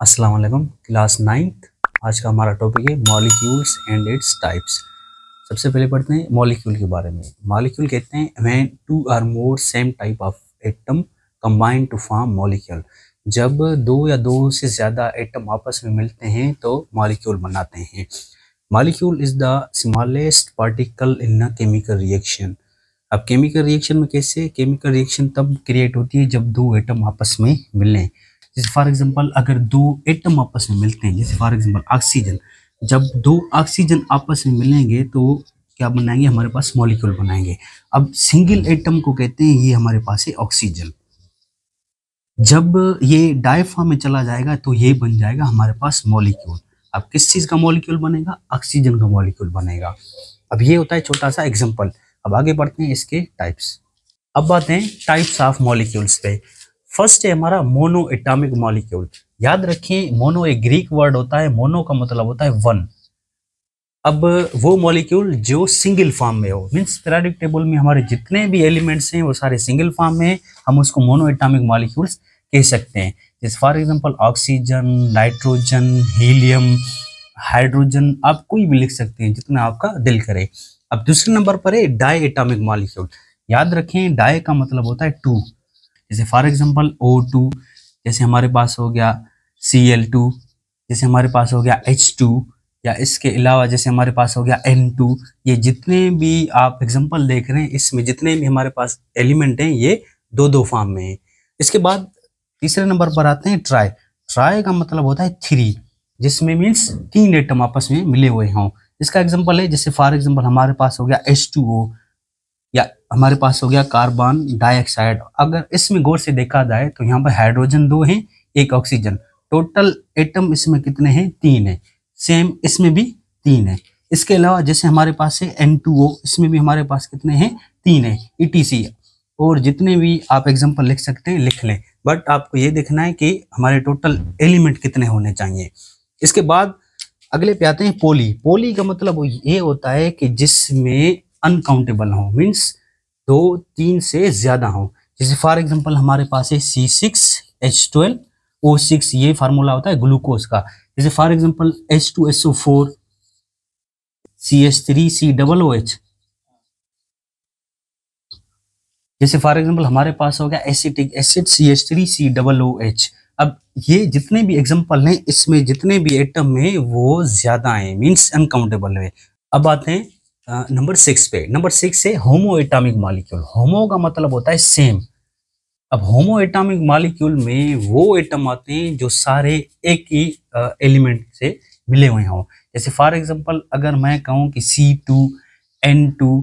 अस्सलाम वालेकुम। Class 9th आज का हमारा टॉपिक है मॉलिक्यूल्स एंड इट्स टाइप्स। सबसे पहले पढ़ते हैं मॉलिक्यूल के बारे में। मॉलिक्यूल कहते हैं when two or more same type of atom combine to form molecule. जब दो या दो से ज़्यादा एटम आपस में मिलते हैं तो मॉलिक्यूल बनाते हैं। Molecule is the smallest particle in a chemical reaction. अब केमिकल रिएक्शन में कैसे? केमिकल रिएक्शन तब क्रिएट होती है जब दो एटम आपस में मिलें। जैसे फॉर एग्जांपल अगर दो एटम आपस में मिलते हैं, जैसे फॉर एग्जांपल ऑक्सीजन, जब दो ऑक्सीजन आपस में मिलेंगे तो क्या बनाएंगे? हमारे पास मॉलिक्यूल बनाएंगे। अब सिंगल एटम को कहते हैं ये हमारे पास है ऑक्सीजन। जब ये डायफॉर्म में चला जाएगा तो ये बन जाएगा हमारे पास मॉलिक्यूल। अब किस चीज़ का मॉलिक्यूल बनेगा? ऑक्सीजन का मॉलिक्यूल बनेगा। अब ये होता है छोटा सा एग्जाम्पल। अब आगे बढ़ते हैं इसके टाइप्स। अब बात है टाइप्स ऑफ मॉलिक्यूल्स पे। फर्स्ट है हमारा मोनो एटॉमिक मॉलिक्यूल। याद रखें मोनो एक ग्रीक वर्ड होता है, मोनो का मतलब होता है वन। अब वो मॉलिक्यूल जो सिंगल फॉर्म में हो, मींस पीरियोडिक टेबल में हमारे जितने भी एलिमेंट्स हैं वो सारे सिंगल फॉर्म में, हम उसको मोनो एटॉमिक मॉलिक्यूल्स कह सकते हैं। जैसे for example oxygen, nitrogen, helium, hydrogen, आप कोई भी लिख सकते हैं जितना आपका दिल करे। अब दूसरे नंबर पर है डाई एटॉमिक मॉलिक्यूल। याद रखें डाई का मतलब होता है टू। जैसे फॉर एग्जांपल O2, जैसे हमारे पास हो गया Cl2, जैसे हमारे पास हो गया H2, या इसके अलावा जैसे हमारे पास हो गया N2। ये जितने भी आप एग्जांपल देख रहे हैं इसमें जितने भी हमारे पास एलिमेंट हैं ये दो दो फॉर्म में हैं। इसके बाद तीसरे नंबर पर आते हैं ट्राई। ट्राई का मतलब होता है थ्री, जिसमें मीन्स तीन एटम आपस में मिले हुए हों। इसका एग्जाम्पल है जैसे फॉर एग्जाम्पल हमारे पास हो गया H2O, या हमारे पास हो गया कार्बन डाइऑक्साइड। अगर इसमें गौर से देखा जाए तो यहाँ पर हाइड्रोजन दो हैं, एक ऑक्सीजन, टोटल एटम इसमें कितने हैं? तीन है। सेम इसमें भी तीन है। इसके अलावा जैसे हमारे पास है N2O, इसमें भी हमारे पास कितने हैं? तीन है, ETC। और जितने भी आप एग्जांपल लिख सकते हैं लिख लें, बट आपको ये देखना है कि हमारे टोटल एलिमेंट कितने होने चाहिए। इसके बाद अगले पे आते हैं पोली। पोली का मतलब ये होता है कि जिसमें अनकाउंटेबल हो, मीन्स दो तीन से ज्यादा हो। जैसे फॉर एग्जांपल हमारे पास है C6H12O6, ये फार्मूला होता है ग्लूकोज का। जैसे फॉर एग्जांपल H2SO4, CH3COOH। जैसे फॉर एग्जांपल हमारे पास हो गया एसिटिक एसिड CH3COOH। अब ये जितने भी एग्जांपल हैं इसमें जितने भी एटम हैं वो ज्यादा हैं, मीन्स अनकाउंटेबल है। अब आते हैं नंबर 6 पे। नंबर 6 है होमो एटॉमिक मॉलिक्यूल। होमो का मतलब होता है सेम। अब होमो एटॉमिक मॉलिक्यूल में वो एटम आते हैं जो सारे एक ही एलिमेंट से मिले हुए हों। जैसे फॉर एग्जांपल अगर मैं कहूँ कि C2N2,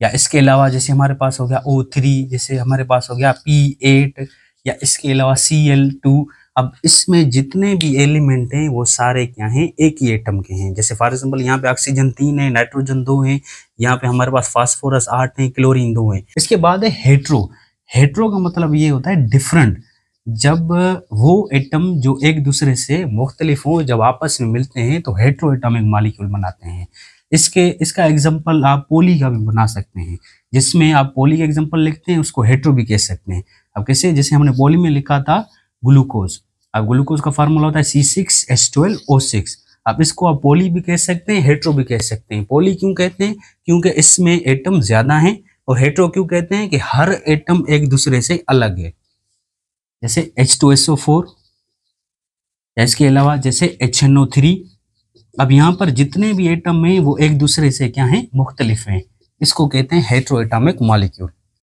या इसके अलावा जैसे हमारे पास हो गया O3, जैसे हमारे पास हो गया P8, या इसके अलावा Cl2। अब इसमें जितने भी एलिमेंट हैं वो सारे क्या हैं? एक ही एटम के हैं। जैसे फॉर एग्जांपल यहाँ पे ऑक्सीजन 3 है, नाइट्रोजन 2 है, यहाँ पे हमारे पास फास्फोरस 8 है, क्लोरीन 2 है। इसके बाद है हेट्रो। हेट्रो का मतलब ये होता है डिफरेंट। जब वो एटम जो एक दूसरे से मुख्तलिफ हो जब आपस में मिलते हैं तो हेट्रो एटॉमिक मॉलिक्यूल बनाते हैं। इसका एग्जांपल आप पोली का भी बना सकते हैं। जिसमें आप पोली का एग्जांपल लिखते हैं उसको हेट्रो भी कह सकते हैं। अब कैसे? जैसे हमने पोली में लिखा था ग्लूकोज। अब ग्लूकोज का फार्मूला होता है C6H12O6। अब इसको आप पोली भी कह सकते हैं, हेट्रो भी कह सकते हैं। पोली क्यों कहते हैं? क्योंकि इसमें एटम ज्यादा हैं। और हेट्रो क्यों कहते हैं? कि हर एटम एक दूसरे से अलग है। जैसे H2SO4, या इसके अलावा जैसे HNO3। अब यहाँ पर जितने भी एटम हैं वो एक दूसरे से क्या हैं? मुख्तलिफ हैं। इसको कहते हैं हेट्रो एटॉमिक मॉलिक्यूल।